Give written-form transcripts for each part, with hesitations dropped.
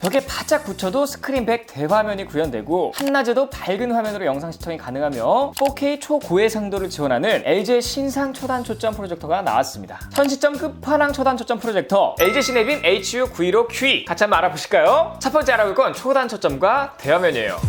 벽에 바짝 붙여도 스크린백 대화면이 구현되고 한낮에도 밝은 화면으로 영상 시청이 가능하며 4K 초고해상도를 지원하는 LG의 신상 초단 초점 프로젝터가 나왔습니다. 현 시점 끝판왕 초단 초점 프로젝터 LG 시네빔 HU915QE 같이 한번 알아보실까요? 첫 번째 알아볼 건 초단 초점과 대화면이에요.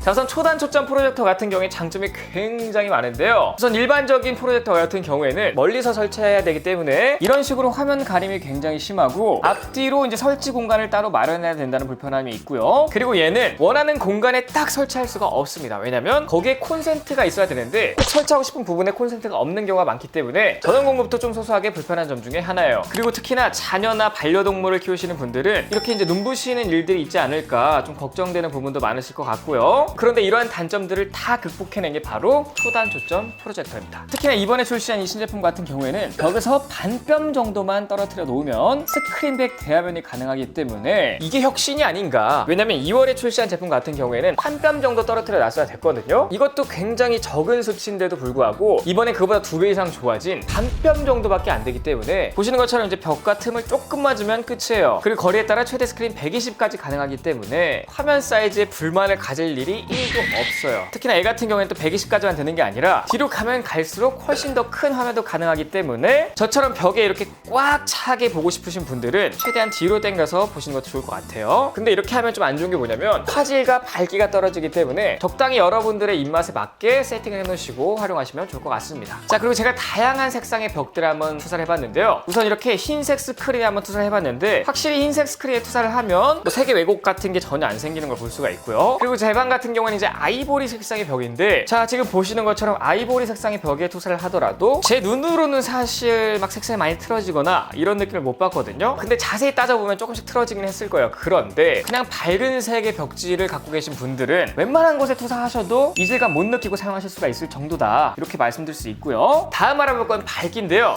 자, 우선 초단 초점 프로젝터 같은 경우에 장점이 굉장히 많은데요. 우선 일반적인 프로젝터 같은 경우에는 멀리서 설치해야 되기 때문에 이런 식으로 화면 가림이 굉장히 심하고 앞뒤로 이제 설치 공간을 따로 마련해야 된다는 불편함이 있고요. 그리고 얘는 원하는 공간에 딱 설치할 수가 없습니다. 왜냐면 거기에 콘센트가 있어야 되는데 꼭 설치하고 싶은 부분에 콘센트가 없는 경우가 많기 때문에 전원 공급도 좀 소소하게 불편한 점 중에 하나예요. 그리고 특히나 자녀나 반려동물을 키우시는 분들은 이렇게 이제 눈부시는 일들이 있지 않을까 좀 걱정되는 부분도 많으실 것 같고요. 그런데 이러한 단점들을 다 극복해낸 게 바로 초단 초점 프로젝터입니다. 특히나 이번에 출시한 이 신제품 같은 경우에는 벽에서 반뼘 정도만 떨어뜨려 놓으면 스크린백 대화면이 가능하기 때문에 이게 혁신이 아닌가. 왜냐면 2월에 출시한 제품 같은 경우에는 한 뼘 정도 떨어뜨려 놨어야 됐거든요. 이것도 굉장히 적은 수치인데도 불구하고 이번에 그보다 2배 이상 좋아진 반뼘 정도밖에 안 되기 때문에 보시는 것처럼 이제 벽과 틈을 조금만 주면 끝이에요. 그리고 거리에 따라 최대 스크린 120까지 가능하기 때문에 화면 사이즈에 불만을 가질 일이 1도 없어요. 특히나 얘 같은 경우에는 또 120까지만 되는 게 아니라 뒤로 가면 갈수록 훨씬 더 큰 화면도 가능하기 때문에 저처럼 벽에 이렇게 꽉 차게 보고 싶으신 분들은 최대한 뒤로 당겨서 보시는 것도 좋을 것 같아요. 근데 이렇게 하면 좀 안 좋은 게 뭐냐면 화질과 밝기가 떨어지기 때문에 적당히 여러분들의 입맛에 맞게 세팅을 해놓으시고 활용하시면 좋을 것 같습니다. 자, 그리고 제가 다양한 색상의 벽들을 한번 투사를 해봤는데요. 우선 이렇게 흰색 스크린에 한번 투사를 해봤는데 확실히 흰색 스크린에 투사를 하면 뭐 색의 왜곡 같은 게 전혀 안 생기는 걸 볼 수가 있고요. 그리고 제 방 같은 경우는 이제 아이보리 색상의 벽인데 자, 지금 보시는 것처럼 아이보리 색상의 벽에 투사를 하더라도 제 눈으로는 사실 막 색상이 많이 틀어지거나 이런 느낌을 못 봤거든요. 근데 자세히 따져보면 조금씩 틀어지긴 했을 거예요. 그런데 그냥 밝은 색의 벽지를 갖고 계신 분들은 웬만한 곳에 투사하셔도 이질감 못 느끼고 사용하실 수가 있을 정도다, 이렇게 말씀드릴 수 있고요. 다음 알아볼 건 밝기인데요.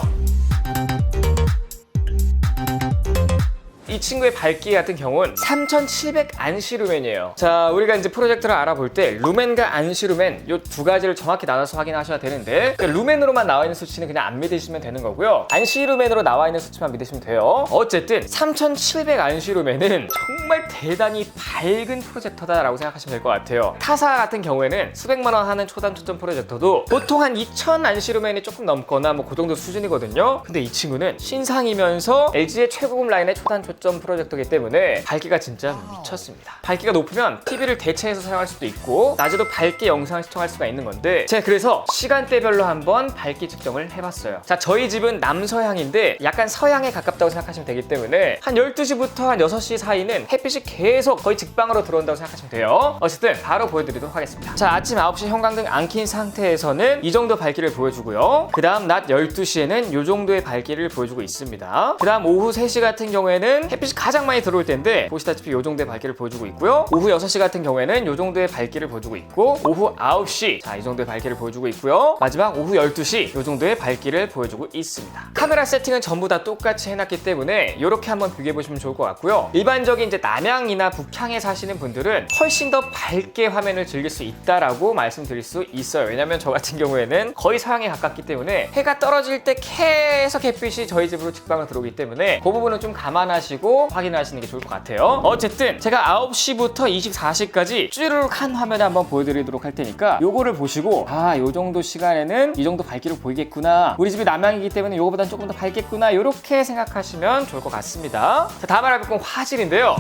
이 친구의 밝기 같은 경우는 3700 안시 루멘이에요. 자, 우리가 이제 프로젝터를 알아볼 때 루멘과 안시 루멘 이 두 가지를 정확히 나눠서 확인하셔야 되는데 루멘으로만 나와 있는 수치는 그냥 안 믿으시면 되는 거고요. 안시 루멘으로 나와 있는 수치만 믿으시면 돼요. 어쨌든 3700 안시 루멘은 정말 대단히 밝은 프로젝터다라고 생각하시면 될 것 같아요. 타사 같은 경우에는 수백만 원 하는 초단 초점 프로젝터도 보통 한 2000 안시 루멘이 조금 넘거나 뭐 그 정도 수준이거든요. 근데 이 친구는 신상이면서 LG의 최고급 라인의 초단 초점 프로젝터이기 때문에 밝기가 진짜 미쳤습니다. 밝기가 높으면 TV를 대체해서 사용할 수도 있고 낮에도 밝게 영상을 시청할 수가 있는 건데 제가 그래서 시간대별로 한번 밝기 측정을 해봤어요. 자, 저희 집은 남서향인데 약간 서향에 가깝다고 생각하시면 되기 때문에 한 12시부터 한 6시 사이는 햇빛이 계속 거의 직방으로 들어온다고 생각하시면 돼요. 어쨌든 바로 보여드리도록 하겠습니다. 자, 아침 9시 형광등 안 킨 상태에서는 이 정도 밝기를 보여주고요. 그 다음 낮 12시에는 이 정도의 밝기를 보여주고 있습니다. 그 다음 오후 3시 같은 경우에는 햇빛이 가장 많이 들어올 때인데 보시다시피 이 정도의 밝기를 보여주고 있고요. 오후 6시 같은 경우에는 이 정도의 밝기를 보여주고 있고 오후 9시 자, 이 정도의 밝기를 보여주고 있고요. 마지막 오후 12시 이 정도의 밝기를 보여주고 있습니다. 카메라 세팅은 전부 다 똑같이 해놨기 때문에 이렇게 한번 비교해보시면 좋을 것 같고요. 일반적인 이제 남향이나 북향에 사시는 분들은 훨씬 더 밝게 화면을 즐길 수 있다라고 말씀드릴 수 있어요. 왜냐면 저 같은 경우에는 거의 서향에 가깝기 때문에 해가 떨어질 때 계속 햇빛이 저희 집으로 직방으로 들어오기 때문에 그 부분은 좀 감안하시고 확인하시는 게 좋을 것 같아요. 어쨌든 제가 9시부터 24시까지 쭈르륵 한 화면을 한번 보여드리도록 할 테니까 요거를 보시고 요 정도 시간에는 이 정도 밝기로 보이겠구나, 우리 집이 남향이기 때문에 요거보단 조금 더 밝겠구나, 이렇게 생각하시면 좋을 것 같습니다. 자, 다음 알아볼 건 화질인데요.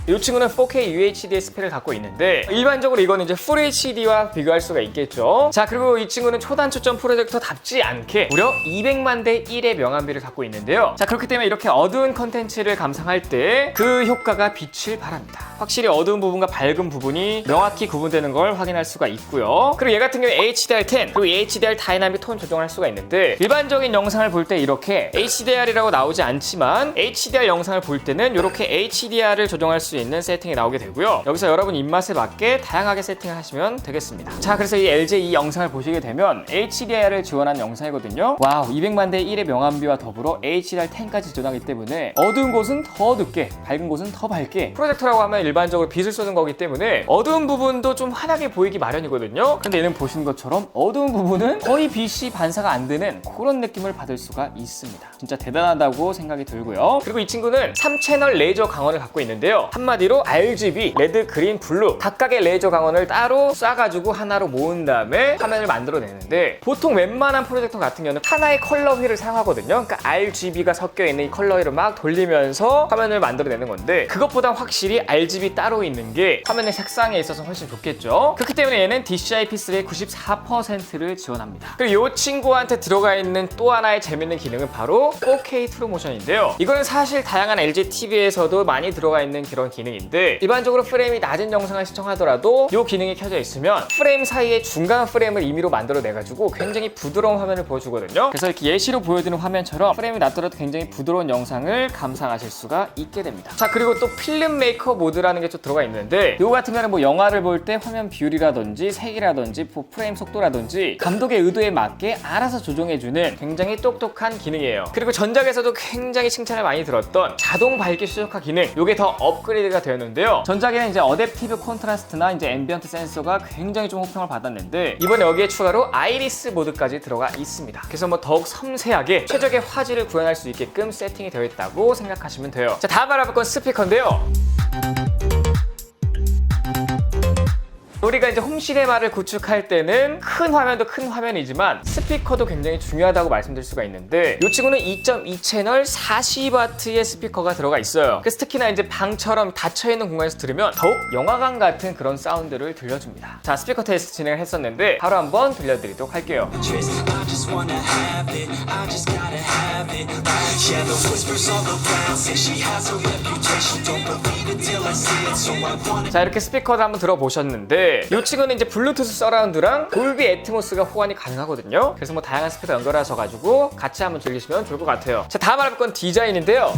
이 친구는 4K UHD 스펙을 갖고 있는데 일반적으로 이거는 이제 Full HD와 비교할 수가 있겠죠. 자, 그리고 이 친구는 초단 초점 프로젝터답지 않게 무려 200만 대 1의 명암비를 갖고 있는데요. 자, 그렇기 때문에 이렇게 어두운 컨텐츠를 감상할 때 그 효과가 빛을 발합니다. 확실히 어두운 부분과 밝은 부분이 명확히 구분되는 걸 확인할 수가 있고요. 그리고 얘 같은 경우에 HDR10 그리고 HDR 다이나믹 톤 조정할 수가 있는데 일반적인 영상을 볼 때 이렇게 HDR이라고 나오지 않지만 HDR 영상을 볼 때는 이렇게 HDR을 조정할 수 수 있는 세팅이 나오게 되고요. 여기서 여러분 입맛에 맞게 다양하게 세팅을 하시면 되겠습니다. 자, 그래서 이 LG 이 영상을 보시게 되면 HDR을 지원한 영상이거든요. 와우, 200만 대 1의 명암비와 더불어 HDR10까지 지원하기 때문에 어두운 곳은 더 늦게, 밝은 곳은 더 밝게, 프로젝터라고 하면 일반적으로 빛을 쏘는 거기 때문에 어두운 부분도 좀 환하게 보이기 마련이거든요. 근데 얘는 보시는 것처럼 어두운 부분은 거의 빛이 반사가 안 되는 그런 느낌을 받을 수가 있습니다. 진짜 대단하다고 생각이 들고요. 그리고 이 친구는 3채널 레이저 강원을 갖고 있는데요. 한마디로 RGB, 레드, 그린, 블루 각각의 레이저 강원을 따로 쏴가지고 하나로 모은 다음에 화면을 만들어내는데, 보통 웬만한 프로젝터 같은 경우는 하나의 컬러 휠을 사용하거든요. 그러니까 RGB가 섞여있는 이 컬러 휠을 막 돌리면서 화면을 만들어내는 건데, 그것보다 확실히 RGB 따로 있는 게 화면의 색상에 있어서 훨씬 좋겠죠. 그렇기 때문에 얘는 DCI-P3의 94%를 지원합니다. 그리고 이 친구한테 들어가 있는 또 하나의 재밌는 기능은 바로 4K 트루모션인데요. 이거는 사실 다양한 LG TV에서도 많이 들어가 있는 그런 기능인데, 일반적으로 프레임이 낮은 영상을 시청하더라도 이 기능이 켜져 있으면 프레임 사이에 중간 프레임을 임의로 만들어내가지고 굉장히 부드러운 화면을 보여주거든요. 그래서 이렇게 예시로 보여드리는 화면처럼 프레임이 낮더라도 굉장히 부드러운 영상을 감상하실 수가 있게 됩니다. 자, 그리고 또 필름 메이커 모드라는 게 좀 들어가 있는데, 이거 같은 경우는 뭐 영화를 볼 때 화면 비율이라든지 색이라든지 프레임 속도라든지 감독의 의도에 맞게 알아서 조정해주는 굉장히 똑똑한 기능이에요. 그리고 전작에서도 굉장히 칭찬을 많이 들었던 자동 밝기 최적화 기능, 이게 더 업그레이드가 되었는데요. 전작에는 이제 어댑티브 콘트라스트나 이제 앰비언트 센서가 굉장히 좀 호평을 받았는데, 이번에 여기에 추가로 아이리스 모드까지 들어가 있습니다. 그래서 뭐 더욱 섬세하게 최적의 화질을 구현할 수 있게끔 세팅이 되어 있다고 생각하시면 돼요. 자, 다음 알아볼 건 스피커인데요. 우리가 이제 홈시네마를 구축할 때는 큰 화면도 큰 화면이지만 스피커도 굉장히 중요하다고 말씀드릴 수가 있는데, 이 친구는 2.2채널 40W의 스피커가 들어가 있어요. 그래서 특히나 이제 방처럼 닫혀있는 공간에서 들으면 더욱 영화관 같은 그런 사운드를 들려줍니다. 자, 스피커 테스트 진행을 했었는데 바로 한번 들려드리도록 할게요. 자, 이렇게 스피커를 한번 들어보셨는데, 이 친구는 이제 블루투스 서라운드랑 돌비 애트모스가 호환이 가능하거든요. 그래서 뭐 다양한 스피커 연결하셔가지고 같이 한번 즐기시면 좋을 것 같아요. 자, 다음 알아볼 건 디자인인데요.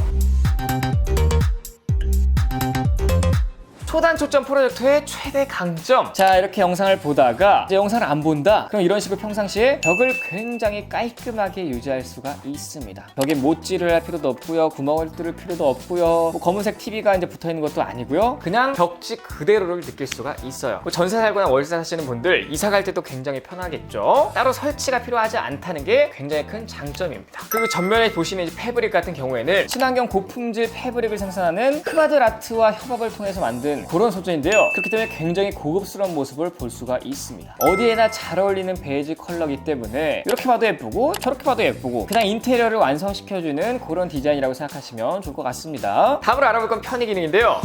초단 초점 프로젝터의 최대 강점. 자, 이렇게 영상을 보다가 이제 영상을 안 본다? 그럼 이런 식으로 평상시에 벽을 굉장히 깔끔하게 유지할 수가 있습니다. 벽에 못질을 할 필요도 없고요, 구멍을 뚫을 필요도 없고요, 뭐 검은색 TV가 이제 붙어있는 것도 아니고요, 그냥 벽지 그대로를 느낄 수가 있어요. 뭐 전세 살거나 월세 사시는 분들 이사 갈 때도 굉장히 편하겠죠. 따로 설치가 필요하지 않다는 게 굉장히 큰 장점입니다. 그리고 전면에 보시는 이 패브릭 같은 경우에는 친환경 고품질 패브릭을 생산하는 크바드라트와 협업을 통해서 만든 그런 소재인데요. 그렇기 때문에 굉장히 고급스러운 모습을 볼 수가 있습니다. 어디에나 잘 어울리는 베이지 컬러이기 때문에 이렇게 봐도 예쁘고 저렇게 봐도 예쁘고 그냥 인테리어를 완성시켜주는 그런 디자인이라고 생각하시면 좋을 것 같습니다. 다음으로 알아볼 건 편의 기능인데요.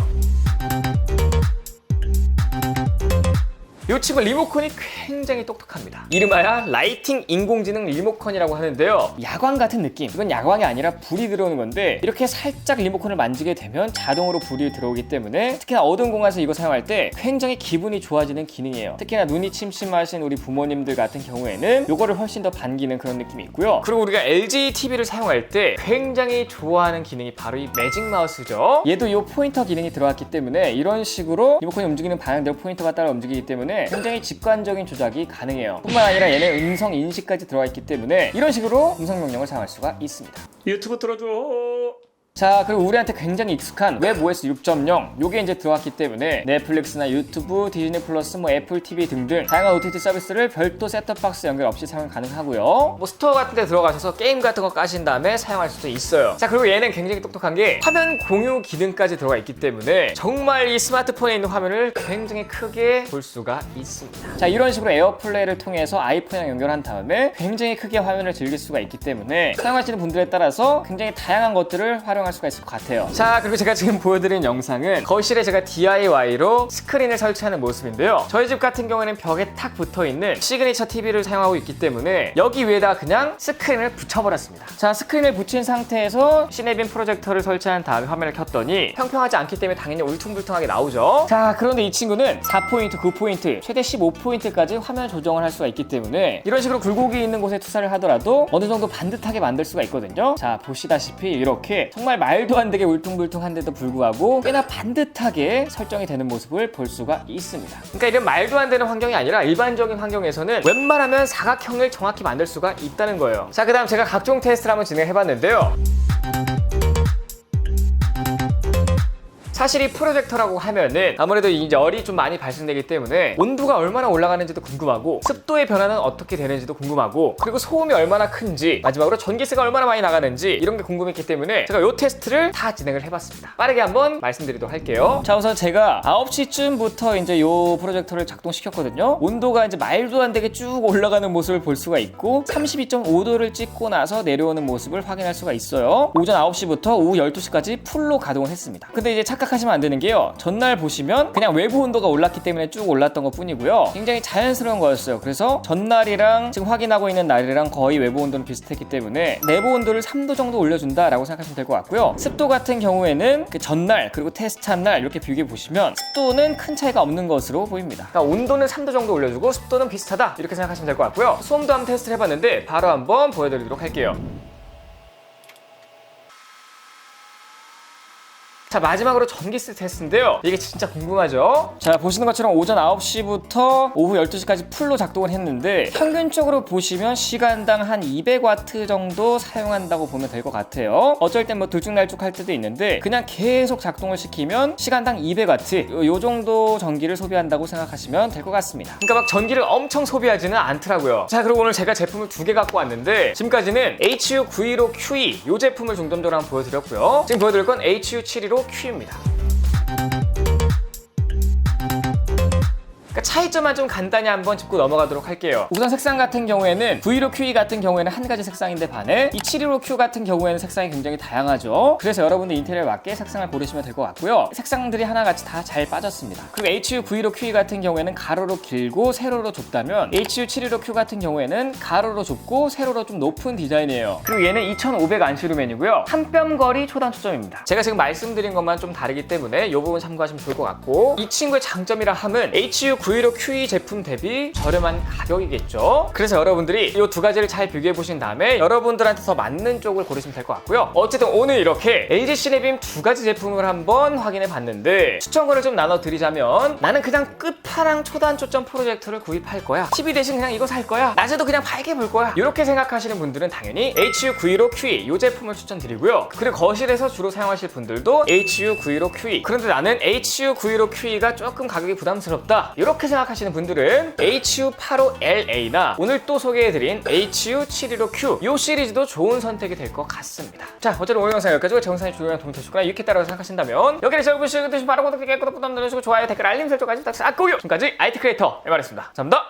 이 친구 리모컨이 굉장히 똑똑합니다. 이름하여 라이팅 인공지능 리모컨이라고 하는데요. 야광 같은 느낌. 이건 야광이 아니라 불이 들어오는 건데, 이렇게 살짝 리모컨을 만지게 되면 자동으로 불이 들어오기 때문에 특히나 어두운 공간에서 이거 사용할 때 굉장히 기분이 좋아지는 기능이에요. 특히나 눈이 침침하신 우리 부모님들 같은 경우에는 이거를 훨씬 더 반기는 그런 느낌이 있고요. 그리고 우리가 LG TV를 사용할 때 굉장히 좋아하는 기능이 바로 이 매직 마우스죠. 얘도 이 포인터 기능이 들어갔기 때문에 이런 식으로 리모컨이 움직이는 방향대로 포인터가 따라 움직이기 때문에 굉장히 직관적인 조작이 가능해요. 뿐만 아니라 얘는 음성 인식까지 들어가 있기 때문에 이런 식으로 음성 명령을 사용할 수가 있습니다. 유튜브 틀어줘. 자, 그리고 우리한테 굉장히 익숙한 웹OS 6.0 요게 이제 들어왔기 때문에 넷플릭스나 유튜브, 디즈니 플러스, 뭐 애플 TV 등등 다양한 OTT 서비스를 별도 셋톱박스 연결 없이 사용 가능하고요. 뭐 스토어 같은 데 들어가셔서 게임 같은 거 까신 다음에 사용할 수도 있어요. 자, 그리고 얘는 굉장히 똑똑한 게 화면 공유 기능까지 들어가 있기 때문에 정말 이 스마트폰에 있는 화면을 굉장히 크게 볼 수가 있습니다. 자, 이런 식으로 에어플레이를 통해서 아이폰이랑 연결한 다음에 굉장히 크게 화면을 즐길 수가 있기 때문에 사용하시는 분들에 따라서 굉장히 다양한 것들을 활용할 수가 있을 것 같아요. 자, 그리고 제가 지금 보여드린 영상은 거실에 제가 DIY로 스크린을 설치하는 모습인데요. 저희 집 같은 경우에는 벽에 탁 붙어있는 시그니처 TV를 사용하고 있기 때문에 여기 위에다 그냥 스크린을 붙여버렸습니다. 자, 스크린을 붙인 상태에서 시네빔 프로젝터를 설치한 다음에 화면을 켰더니 평평하지 않기 때문에 당연히 울퉁불퉁하게 나오죠. 자, 그런데 이 친구는 4포인트, 9포인트, 최대 15포인트까지 화면 조정을 할 수가 있기 때문에 이런 식으로 굴곡이 있는 곳에 투사를 하더라도 어느 정도 반듯하게 만들 수가 있거든요. 자, 보시다시피 이렇게 정말 정말 말도 안 되게 울퉁불퉁한데도 불구하고 꽤나 반듯하게 설정이 되는 모습을 볼 수가 있습니다. 그러니까 이런 말도 안 되는 환경이 아니라 일반적인 환경에서는 웬만하면 사각형을 정확히 만들 수가 있다는 거예요. 자, 그 다음 제가 각종 테스트를 한번 진행해봤는데요. 사실 이 프로젝터라고 하면은 아무래도 이제 열이 좀 많이 발생되기 때문에 온도가 얼마나 올라가는지도 궁금하고 습도의 변화는 어떻게 되는지도 궁금하고 그리고 소음이 얼마나 큰지 마지막으로 전기세가 얼마나 많이 나가는지 이런 게 궁금했기 때문에 제가 이 테스트를 다 진행을 해봤습니다. 빠르게 한번 말씀드리도록 할게요. 자, 우선 제가 9시쯤부터 이제 이 프로젝터를 작동시켰거든요. 온도가 이제 말도 안 되게 쭉 올라가는 모습을 볼 수가 있고 32.5도를 찍고 나서 내려오는 모습을 확인할 수가 있어요. 오전 9시부터 오후 12시까지 풀로 가동을 했습니다. 근데 이제 착각하시면 안 되는 게요. 전날 보시면 그냥 외부 온도가 올랐기 때문에 쭉 올랐던 것 뿐이고요. 굉장히 자연스러운 거였어요. 그래서 전날이랑 지금 확인하고 있는 날이랑 거의 외부 온도는 비슷했기 때문에 내부 온도를 3도 정도 올려준다라고 생각하시면 될 것 같고요. 습도 같은 경우에는 그 전날 그리고 테스트한 날 이렇게 비교해 보시면 습도는 큰 차이가 없는 것으로 보입니다. 그러니까 온도는 3도 정도 올려주고 습도는 비슷하다 이렇게 생각하시면 될 것 같고요. 소음도 한번 테스트를 해봤는데 바로 한번 보여드리도록 할게요. 자, 마지막으로 전기세 테스트인데요. 이게 진짜 궁금하죠? 자, 보시는 것처럼 오전 9시부터 오후 12시까지 풀로 작동을 했는데 평균적으로 보시면 시간당 한 200W 정도 사용한다고 보면 될 것 같아요. 어쩔 땐 뭐 들쭉날쭉할 때도 있는데 그냥 계속 작동을 시키면 시간당 200W 요 정도 전기를 소비한다고 생각하시면 될 것 같습니다. 그러니까 막 전기를 엄청 소비하지는 않더라고요. 자, 그리고 오늘 제가 제품을 2개 갖고 왔는데 지금까지는 HU915QE 요 제품을 중점적으로 한번 보여드렸고요. 지금 보여드릴 건 HU715 Q입니다. 그러니까 차이점만 좀 간단히 한번 짚고 넘어가도록 할게요. 우선 색상 같은 경우에는 V15QE 같은 경우에는 한 가지 색상인데 반해 이 715Q 같은 경우에는 색상이 굉장히 다양하죠. 그래서 여러분들 인테리어에 맞게 색상을 고르시면 될 것 같고요. 색상들이 하나같이 다 잘 빠졌습니다. 그리고 HU915QE 같은 경우에는 가로로 길고 세로로 좁다면 HU715Q 같은 경우에는 가로로 좁고 세로로 좀 높은 디자인이에요. 그리고 얘는 2500 안시루멘이고요. 한 뼘 거리 초단 초점입니다. 제가 지금 말씀드린 것만 좀 다르기 때문에 이 부분 참고하시면 좋을 것 같고 이 친구의 장점이라 함은 HU915QE 제품 대비 저렴한 가격이겠죠. 그래서 여러분들이 이 두 가지를 잘 비교해 보신 다음에 여러분들한테 더 맞는 쪽을 고르시면 될 것 같고요. 어쨌든 오늘 이렇게 LG 시네빔 두 가지 제품을 한번 확인해 봤는데 추천권을 좀 나눠 드리자면 나는 그냥 끝판왕 초단 초점 프로젝터를 구입할 거야. TV 대신 그냥 이거 살 거야. 낮에도 그냥 밝게 볼 거야. 이렇게 생각하시는 분들은 당연히 HU915QE 이 제품을 추천드리고요. 그리고 거실에서 주로 사용하실 분들도 HU915QE. 그런데 나는 HU915QE가 조금 가격이 부담스럽다. 이렇게 생각하시는 분들은 HU85LA나 오늘 또 소개해드린 HU715Q 이 시리즈도 좋은 선택이 될 것 같습니다. 자, 어쨌든 오늘 영상 여기까지고 제 영상이 중요한 도움이 되셨거나 유익했다고 생각하신다면 여기를 즐거운 시간 되시고 바로 구독, 댓글, 구독, 부담 누르시고 좋아요, 댓글, 알림 설정까지 부탁드립니다. 지금까지 IT 크리에이터 MR이었습니다. 감사합니다.